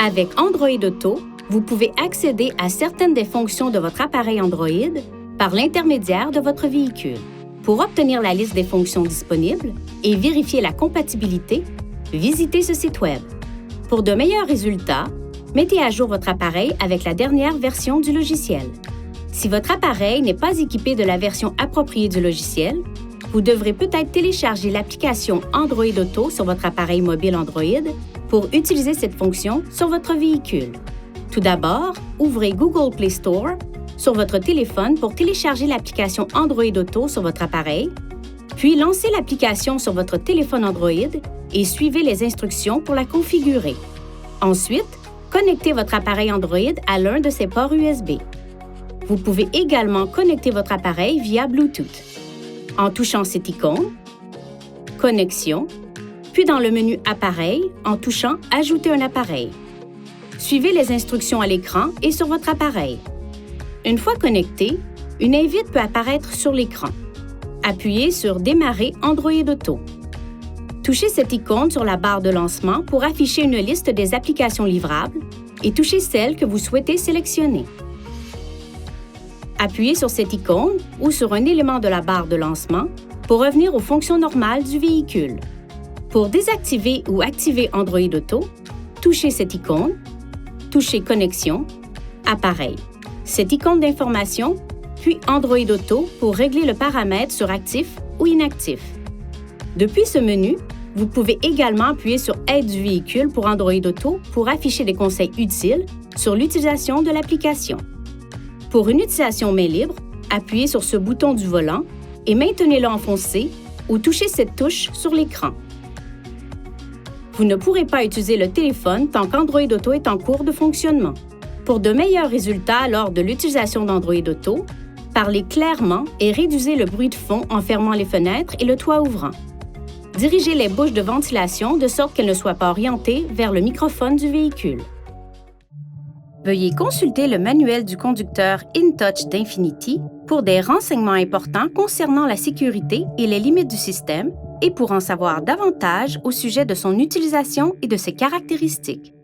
Avec Android Auto, vous pouvez accéder à certaines des fonctions de votre appareil Android par l'intermédiaire de votre véhicule. Pour obtenir la liste des fonctions disponibles et vérifier la compatibilité, visitez ce site Web. Pour de meilleurs résultats, mettez à jour votre appareil avec la dernière version du logiciel. Si votre appareil n'est pas équipé de la version appropriée du logiciel, vous devrez peut-être télécharger l'application Android Auto sur votre appareil mobile Android pour utiliser cette fonction sur votre véhicule. Tout d'abord, ouvrez Google Play Store sur votre téléphone pour télécharger l'application Android Auto sur votre appareil, puis lancez l'application sur votre téléphone Android et suivez les instructions pour la configurer. Ensuite, connectez votre appareil Android à l'un de ses ports USB. Vous pouvez également connecter votre appareil via Bluetooth. En touchant cette icône, Connexion, puis dans le menu Appareil en touchant Ajouter un appareil. Suivez les instructions à l'écran et sur votre appareil. Une fois connecté, une invite peut apparaître sur l'écran. Appuyez sur Démarrer Android Auto. Touchez cette icône sur la barre de lancement pour afficher une liste des applications livrables et touchez celle que vous souhaitez sélectionner. Appuyez sur cette icône ou sur un élément de la barre de lancement pour revenir aux fonctions normales du véhicule. Pour désactiver ou activer Android Auto, touchez cette icône, touchez Connexion, Appareil, cette icône d'information, puis Android Auto pour régler le paramètre sur actif ou inactif. Depuis ce menu, vous pouvez également appuyer sur Aide du véhicule pour Android Auto pour afficher des conseils utiles sur l'utilisation de l'application. Pour une utilisation main libre, appuyez sur ce bouton du volant et maintenez-le enfoncé ou touchez cette touche sur l'écran. Vous ne pourrez pas utiliser le téléphone tant qu'Android Auto est en cours de fonctionnement. Pour de meilleurs résultats lors de l'utilisation d'Android Auto, parlez clairement et réduisez le bruit de fond en fermant les fenêtres et le toit ouvrant. Dirigez les bouches de ventilation de sorte qu'elles ne soient pas orientées vers le microphone du véhicule. Veuillez consulter le manuel du conducteur InTouch d'Infinity pour des renseignements importants concernant la sécurité et les limites du système et pour en savoir davantage au sujet de son utilisation et de ses caractéristiques.